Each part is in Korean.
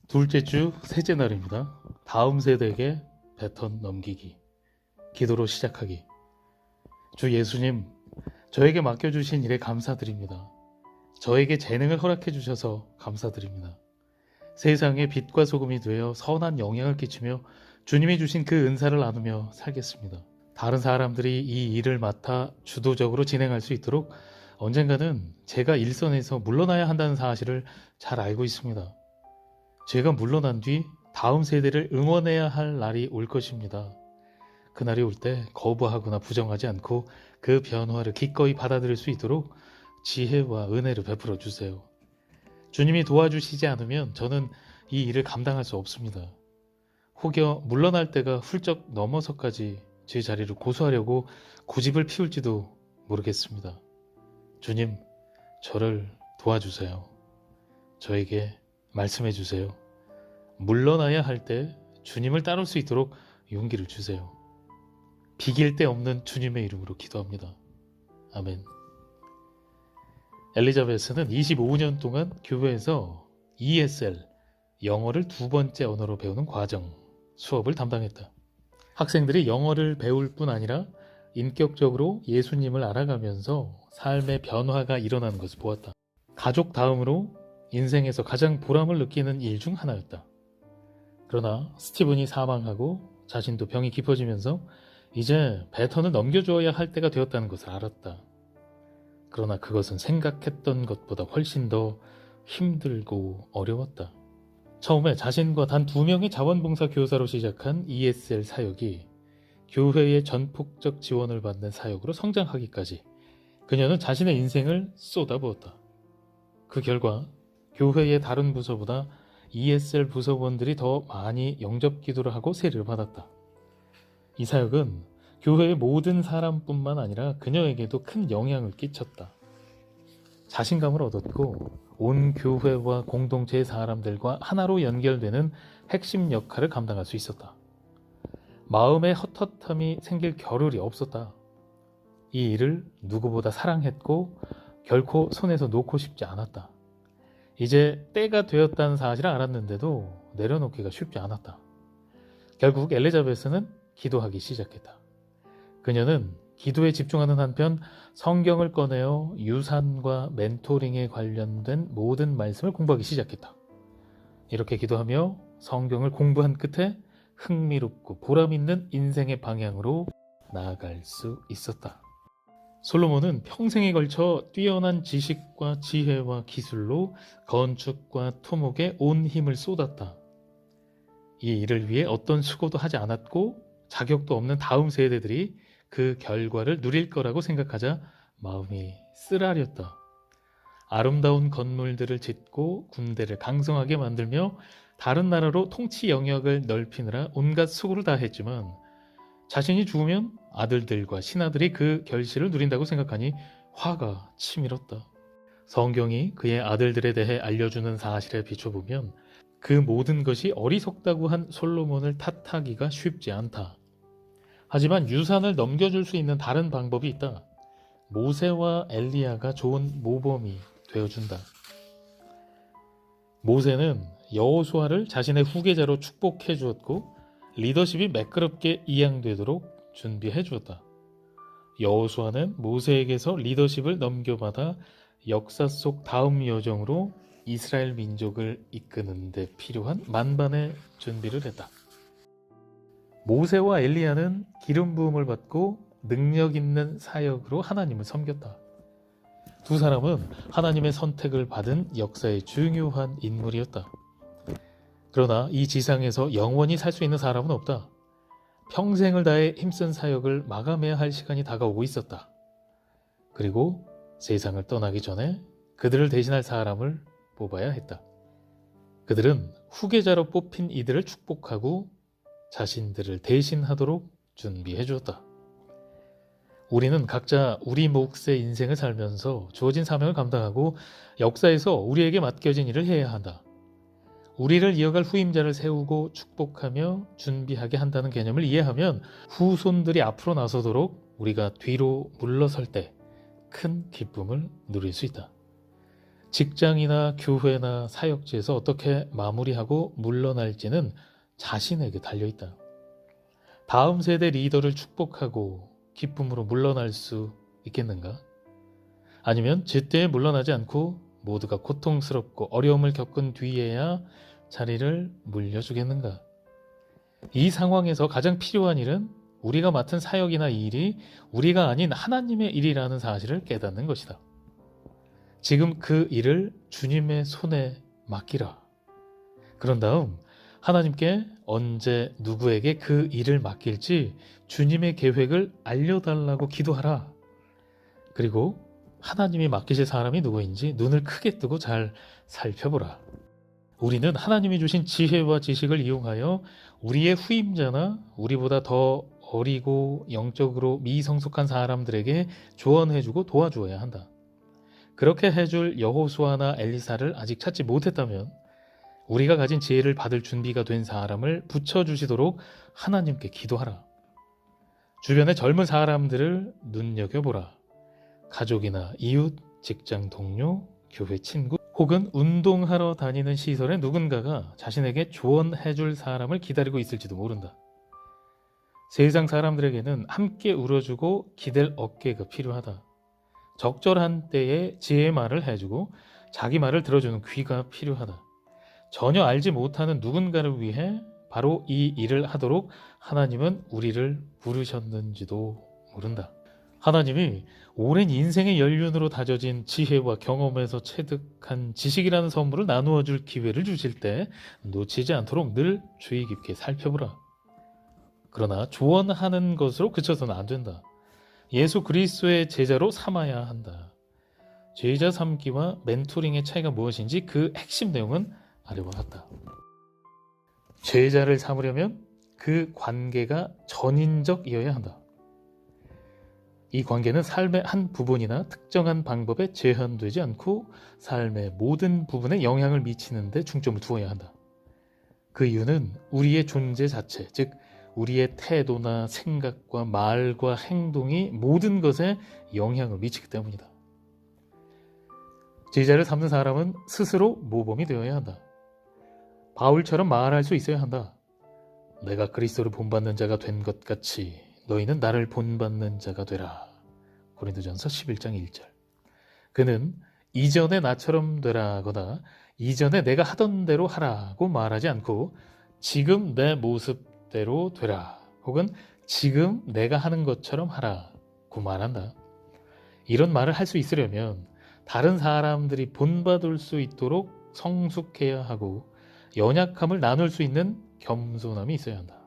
둘째 주 셋째 날입니다. 다음 세대에게 배턴 넘기기. 기도로 시작하기. 주 예수님, 저에게 맡겨주신 일에 감사드립니다. 저에게 재능을 허락해 주셔서 감사드립니다. 세상에 빛과 소금이 되어 선한 영향을 끼치며 주님이 주신 그 은사를 나누며 살겠습니다. 다른 사람들이 이 일을 맡아 주도적으로 진행할 수 있도록 언젠가는 제가 일선에서 물러나야 한다는 사실을 잘 알고 있습니다. 제가 물러난 뒤 다음 세대를 응원해야 할 날이 올 것입니다. 그날이 올 때 거부하거나 부정하지 않고 그 변화를 기꺼이 받아들일 수 있도록 지혜와 은혜를 베풀어 주세요. 주님이 도와주시지 않으면 저는 이 일을 감당할 수 없습니다. 혹여 물러날 때가 훌쩍 넘어서까지 제 자리를 고수하려고 고집을 피울지도 모르겠습니다. 주님, 저를 도와주세요. 저에게 말씀해 주세요. 물러나야 할 때 주님을 따를 수 있도록 용기를 주세요. 비길 데 없는 주님의 이름으로 기도합니다. 아멘. 엘리자베스는 25년 동안 교회에서 ESL, 영어를 두 번째 언어로 배우는 과정, 수업을 담당했다. 학생들이 영어를 배울 뿐 아니라 인격적으로 예수님을 알아가면서 삶의 변화가 일어나는 것을 보았다. 가족 다음으로 인생에서 가장 보람을 느끼는 일 중 하나였다. 그러나 스티븐이 사망하고 자신도 병이 깊어지면서 이제 배턴을 넘겨줘야 할 때가 되었다는 것을 알았다. 그러나 그것은 생각했던 것보다 훨씬 더 힘들고 어려웠다. 처음에 자신과 단 2명의 자원봉사 교사로 시작한 ESL 사역이 교회의 전폭적 지원을 받는 사역으로 성장하기까지 그녀는 자신의 인생을 쏟아부었다. 그 결과 교회의 다른 부서보다 ESL 부서원들이 더 많이 영접 기도를 하고 세례를 받았다. 이 사역은 교회의 모든 사람뿐만 아니라 그녀에게도 큰 영향을 끼쳤다. 자신감을 얻었고 온 교회와 공동체의 사람들과 하나로 연결되는 핵심 역할을 감당할 수 있었다. 마음의 헛헛함이 생길 겨를이 없었다. 이 일을 누구보다 사랑했고 결코 손에서 놓고 싶지 않았다. 이제 때가 되었다는 사실을 알았는데도 내려놓기가 쉽지 않았다. 결국 엘리자베스는 기도하기 시작했다. 그녀는 기도에 집중하는 한편 성경을 꺼내어 유산과 멘토링에 관련된 모든 말씀을 공부하기 시작했다. 이렇게 기도하며 성경을 공부한 끝에 흥미롭고 보람있는 인생의 방향으로 나아갈 수 있었다. 솔로몬은 평생에 걸쳐 뛰어난 지식과 지혜와 기술로 건축과 토목에 온 힘을 쏟았다. 이 일을 위해 어떤 수고도 하지 않았고 자격도 없는 다음 세대들이 그 결과를 누릴 거라고 생각하자 마음이 쓰라렸다. 아름다운 건물들을 짓고 군대를 강성하게 만들며 다른 나라로 통치 영역을 넓히느라 온갖 수고를 다했지만 자신이 죽으면 아들들과 신하들이 그 결실을 누린다고 생각하니 화가 치밀었다. 성경이 그의 아들들에 대해 알려주는 사실에 비춰보면 그 모든 것이 어리석다고 한 솔로몬을 탓하기가 쉽지 않다. 하지만 유산을 넘겨줄 수 있는 다른 방법이 있다. 모세와 엘리야가 좋은 모범이 되어준다. 모세는 여호수아를 자신의 후계자로 축복해 주었고 리더십이 매끄럽게 이양되도록 준비해 주었다. 여호수아는 모세에게서 리더십을 넘겨받아 역사 속 다음 여정으로 이스라엘 민족을 이끄는 데 필요한 만반의 준비를 했다. 모세와 엘리야는 기름 부음을 받고 능력 있는 사역으로 하나님을 섬겼다. 두 사람은 하나님의 선택을 받은 역사의 중요한 인물이었다. 그러나 이 지상에서 영원히 살 수 있는 사람은 없다. 평생을 다해 힘쓴 사역을 마감해야 할 시간이 다가오고 있었다. 그리고 세상을 떠나기 전에 그들을 대신할 사람을 뽑아야 했다. 그들은 후계자로 뽑힌 이들을 축복하고 자신들을 대신하도록 준비해 주었다. 우리는 각자 우리 몫의 인생을 살면서 주어진 사명을 감당하고 역사에서 우리에게 맡겨진 일을 해야 한다. 우리를 이어갈 후임자를 세우고 축복하며 준비하게 한다는 개념을 이해하면 후손들이 앞으로 나서도록 우리가 뒤로 물러설 때 큰 기쁨을 누릴 수 있다. 직장이나 교회나 사역지에서 어떻게 마무리하고 물러날지는 자신에게 달려있다. 다음 세대 리더를 축복하고 기쁨으로 물러날 수 있겠는가? 아니면 제때에 물러나지 않고 모두가 고통스럽고 어려움을 겪은 뒤에야 자리를 물려주겠는가? 이 상황에서 가장 필요한 일은 우리가 맡은 사역이나 일이 우리가 아닌 하나님의 일이라는 사실을 깨닫는 것이다. 지금 그 일을 주님의 손에 맡기라. 그런 다음 하나님께 언제 누구에게 그 일을 맡길지 주님의 계획을 알려달라고 기도하라. 그리고 하나님이 맡기실 사람이 누구인지 눈을 크게 뜨고 잘 살펴보라. 우리는 하나님이 주신 지혜와 지식을 이용하여 우리의 후임자나 우리보다 더 어리고 영적으로 미성숙한 사람들에게 조언해주고 도와주어야 한다. 그렇게 해줄 여호수아나 엘리사를 아직 찾지 못했다면 우리가 가진 지혜를 받을 준비가 된 사람을 붙여주시도록 하나님께 기도하라. 주변의 젊은 사람들을 눈여겨보라. 가족이나 이웃, 직장 동료, 교회 친구 혹은 운동하러 다니는 시설에 누군가가 자신에게 조언해줄 사람을 기다리고 있을지도 모른다. 세상 사람들에게는 함께 울어주고 기댈 어깨가 필요하다. 적절한 때에 지혜의 말을 해주고 자기 말을 들어주는 귀가 필요하다. 전혀 알지 못하는 누군가를 위해 바로 이 일을 하도록 하나님은 우리를 부르셨는지도 모른다. 하나님이 오랜 인생의 연륜으로 다져진 지혜와 경험에서 체득한 지식이라는 선물을 나누어 줄 기회를 주실 때 놓치지 않도록 늘 주의 깊게 살펴보라. 그러나 조언하는 것으로 그쳐서는 안 된다. 예수 그리스도의 제자로 삼아야 한다. 제자 삼기와 멘토링의 차이가 무엇인지 그 핵심 내용은 아래와 같다. 제자를 삼으려면 그 관계가 전인적이어야 한다. 이 관계는 삶의 한 부분이나 특정한 방법에 제한되지 않고 삶의 모든 부분에 영향을 미치는 데 중점을 두어야 한다. 그 이유는 우리의 존재 자체, 즉 우리의 태도나 생각과 말과 행동이 모든 것에 영향을 미치기 때문이다. 제자를 삼는 사람은 스스로 모범이 되어야 한다. 바울처럼 말할 수 있어야 한다. 내가 그리스도를 본받는 자가 된 것 같이 너희는 나를 본받는 자가 되라. 고린도전서 11장 1절. 그는 이전에 나처럼 되라거나 이전에 내가 하던 대로 하라고 말하지 않고 지금 내 모습대로 되라 혹은 지금 내가 하는 것처럼 하라고 말한다. 이런 말을 할 수 있으려면 다른 사람들이 본받을 수 있도록 성숙해야 하고 연약함을 나눌 수 있는 겸손함이 있어야 한다.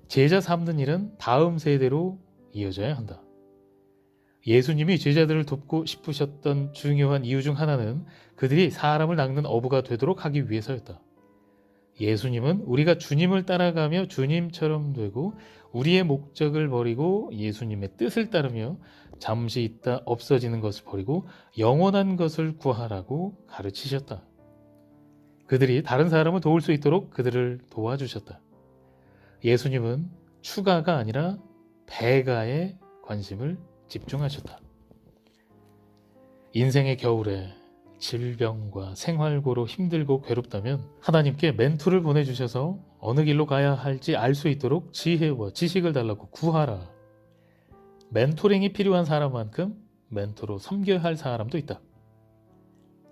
제자 삼는 일은 다음 세대로 이어져야 한다. 예수님이 제자들을 돕고 싶으셨던 중요한 이유 중 하나는 그들이 사람을 낚는 어부가 되도록 하기 위해서였다. 예수님은 우리가 주님을 따라가며 주님처럼 되고 우리의 목적을 버리고 예수님의 뜻을 따르며 잠시 있다 없어지는 것을 버리고 영원한 것을 구하라고 가르치셨다. 그들이 다른 사람을 도울 수 있도록 그들을 도와주셨다. 예수님은 추가가 아니라 배가에 관심을 집중하셨다. 인생의 겨울에 질병과 생활고로 힘들고 괴롭다면 하나님께 멘토를 보내주셔서 어느 길로 가야 할지 알 수 있도록 지혜와 지식을 달라고 구하라. 멘토링이 필요한 사람만큼 멘토로 섬겨야 할 사람도 있다.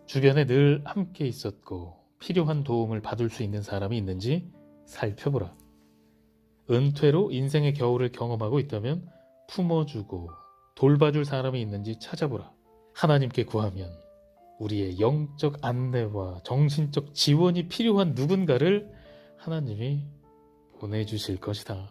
주변에 늘 함께 있었고 필요한 도움을 받을 수 있는 사람이 있는지 살펴보라. 은퇴로 인생의 겨울을 경험하고 있다면 품어주고 돌봐줄 사람이 있는지 찾아보라. 하나님께 구하면 우리의 영적 안내와 정신적 지원이 필요한 누군가를 하나님이 보내주실 것이다.